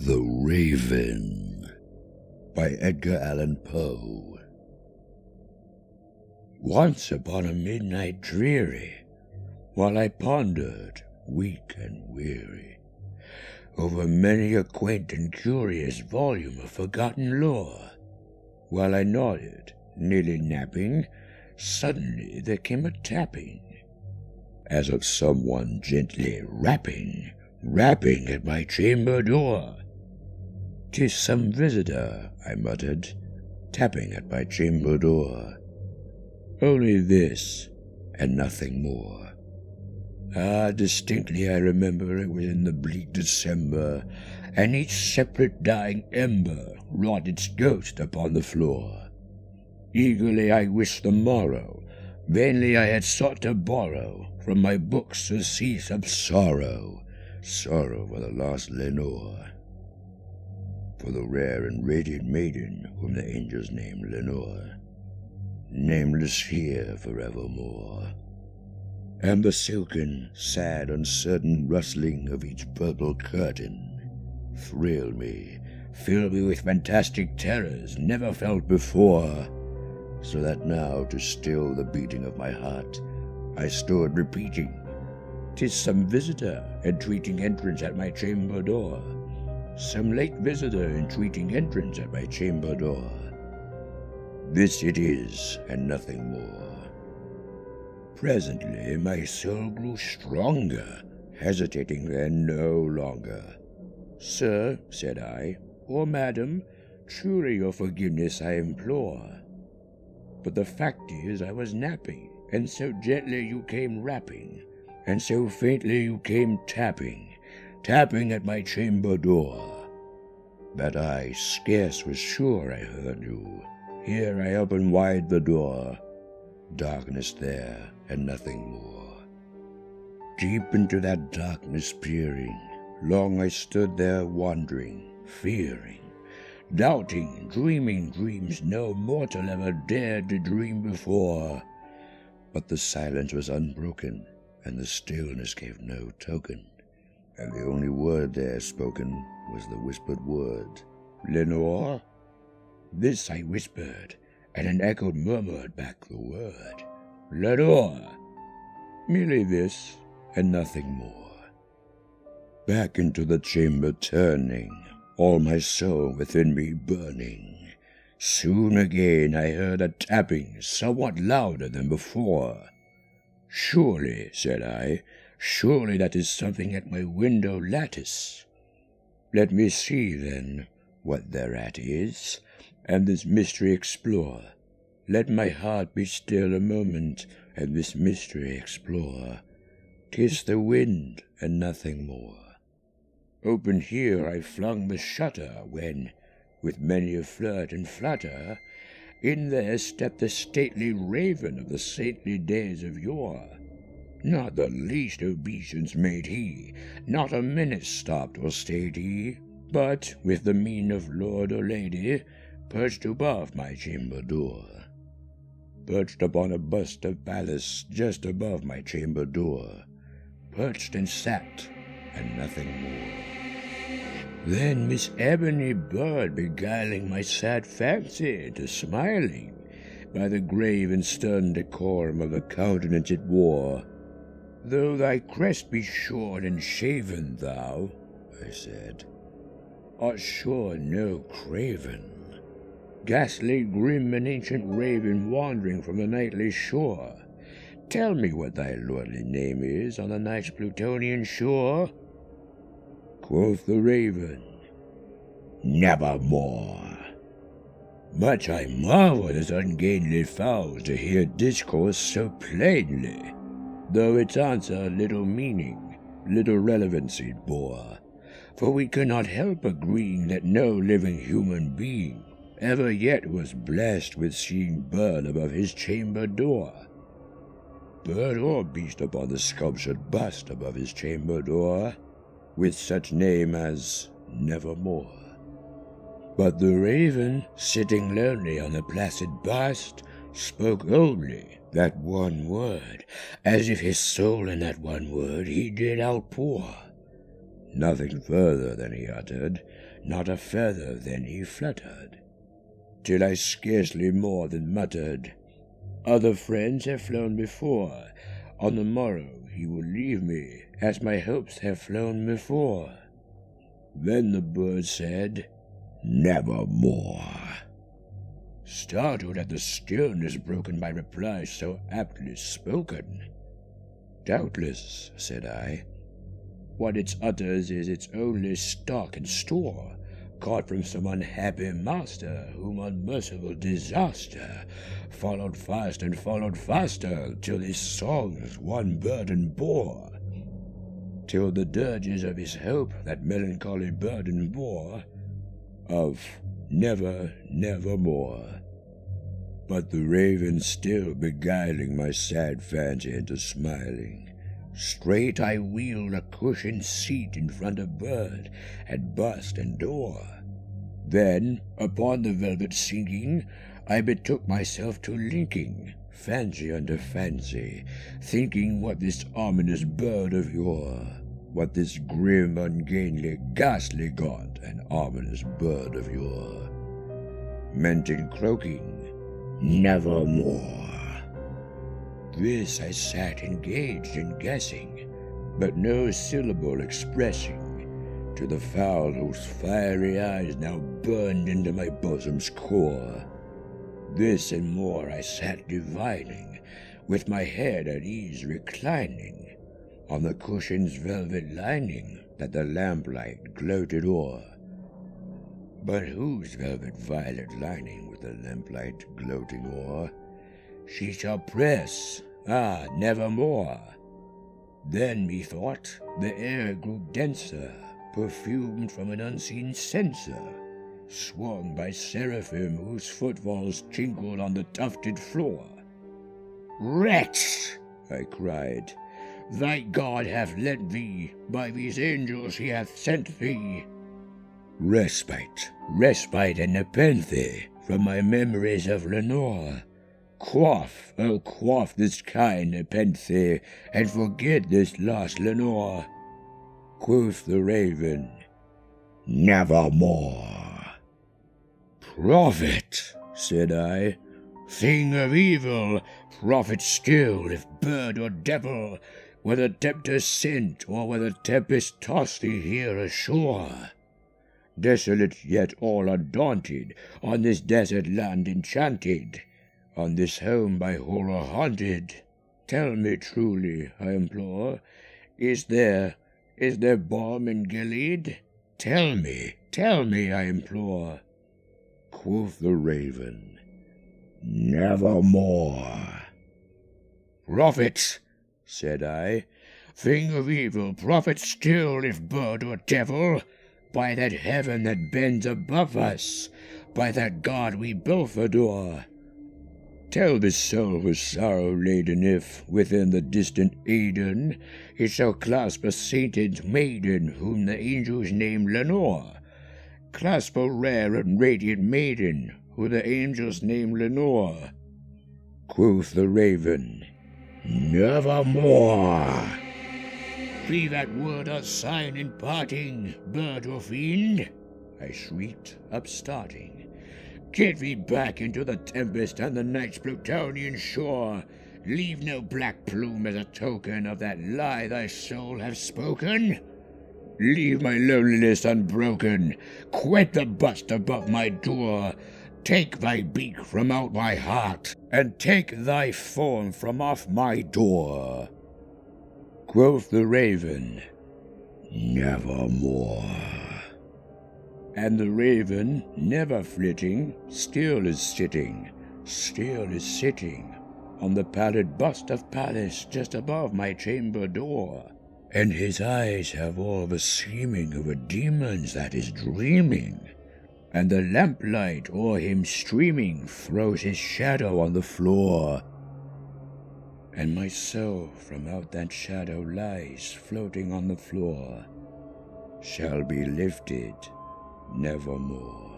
The Raven by Edgar Allan Poe. Once upon a midnight dreary, while I pondered, weak and weary, over many a quaint and curious volume of forgotten lore, while I nodded, nearly napping, suddenly there came a tapping, as of someone gently rapping at my chamber door. "'Tis some visitor," I muttered, tapping at my chamber door. Only this, and nothing more. Distinctly I remember it was in the bleak December, and each separate dying ember wrought its ghost upon the floor. Eagerly I wished the morrow, vainly I had sought to borrow from my books a cease of sorrow, sorrow for the lost Lenore, for the rare and radiant maiden whom the angels named Lenore, nameless here forevermore. And the silken, sad, uncertain rustling of each purple curtain thrilled me, filled me with fantastic terrors never felt before, so that now, to still the beating of my heart, I stood repeating, "'Tis some visitor entreating entrance at my chamber door, some late visitor entreating entrance at my chamber door. This it is, and nothing more." Presently my soul grew stronger, hesitating then no longer. "Sir," said I, "or madam, truly your forgiveness I implore. But the fact is I was napping, and so gently you came rapping, and so faintly you came tapping at my chamber door, that I scarce was sure I heard you. Here I opened wide the door, darkness there, and nothing more. Deep into that darkness peering, long I stood there wondering, fearing, doubting, dreaming dreams no mortal ever dared to dream before. But the silence was unbroken, and the stillness gave no token, and the only word there spoken was the whispered word, "Lenore?" This I whispered, and an echo murmured back the word, "Lenore." Merely this, and nothing more. Back into the chamber turning, all my soul within me burning, soon again I heard a tapping somewhat louder than before. "Surely," said I, "surely that is something at my window lattice. Let me see, then, what thereat is, and this mystery explore. Let my heart be still a moment, and this mystery explore. 'Tis the wind, and nothing more." Open here I flung the shutter, when, with many a flirt and flutter, in there stepped the stately raven of the saintly days of yore. Not the least obeisance made he, not a minute stopped or stayed he, but, with the mien of lord or lady, perched above my chamber door. Perched upon a bust of Pallas just above my chamber door, perched and sat, and nothing more. Then Miss Ebony Bird beguiling my sad fancy into smiling, by the grave and stern decorum of the countenance it wore. "Though thy crest be shorn and shaven, thou," I said, "art sure no craven. Ghastly, grim, and ancient raven wandering from the nightly shore, tell me what thy lordly name is on the night's Plutonian shore." Quoth the raven, "Nevermore." Much I marveled at ungainly fowl to hear discourse so plainly, though its answer little meaning, little relevancy it bore, for we could not help agreeing that no living human being ever yet was blessed with seeing bird above his chamber door, bird or beast upon the sculptured bust above his chamber door, with such name as Nevermore. But the raven, sitting lonely on the placid bust, spoke only that one word, as if his soul in that one word he did outpour. Nothing further than he uttered, not a feather then he fluttered, till I scarcely more than muttered, "Other friends have flown before, on the morrow he will leave me, as my hopes have flown before." Then the bird said, "Nevermore." Startled at the stillness broken by reply so aptly spoken. "Doubtless," said I, "what it utters is its only stock and store, caught from some unhappy master, whom unmerciful disaster followed fast and followed faster, till his songs one burden bore, till the dirges of his hope that melancholy burden bore, of never, nevermore." But the raven still beguiling my sad fancy into smiling, straight I wheeled a cushioned seat in front of bird and bust and door. Then, upon the velvet sinking, I betook myself to linking fancy under fancy, thinking what this ominous bird of yore, what this grim, ungainly, ghastly gaunt and ominous bird of yore meant in croaking, "Nevermore." This I sat engaged in guessing, but no syllable expressing, to the fowl whose fiery eyes now burned into my bosom's core. This and more I sat divining, with my head at ease reclining, on the cushion's velvet lining that the lamplight gloated o'er. But whose velvet violet lining with the lamplight gloating o'er? She shall press, nevermore. Then methought the air grew denser, perfumed from an unseen censer, swung by seraphim whose footfalls jingled on the tufted floor. "Wretch!" I cried, "thy God hath lent thee, by these angels he hath sent thee respite, respite and nepenthe from my memories of Lenore. Quaff, oh quaff this kind nepenthe, and forget this lost Lenore." Quoth the raven, "Nevermore." "Prophet," said I, "thing of evil, prophet still, if bird or devil, whether tempter sent, or whether tempest tossed thee here ashore. Desolate yet all undaunted, on this desert land enchanted, on this home by horror haunted, tell me truly, I implore, is there balm in Gilead? Tell me, I implore." Quoth the raven, "Nevermore." "Prophet," said I, "thing of evil, prophet still, if bird or devil, by that heaven that bends above us, by that God we both adore, tell this soul with sorrow laden if, within the distant Eden, it shall clasp a sainted maiden whom the angels name Lenore, clasp a rare and radiant maiden who the angels name Lenore." Quoth the raven, "Nevermore." "Be that word a sign in parting, bird or fiend?" I shrieked, upstarting. "Get thee back into the tempest and the night's Plutonian shore. Leave no black plume as a token of that lie thy soul hath spoken. Leave my loneliness unbroken, quit the bust above my door. Take thy beak from out my heart, and take thy form from off my door." Quoth the raven, "Nevermore." And the raven, never flitting, still is sitting on the pallid bust of Pallas just above my chamber door, and his eyes have all the seeming of a demon's that is dreaming, and the lamplight o'er him streaming throws his shadow on the floor, and my soul from out that shadow lies floating on the floor, shall be lifted nevermore.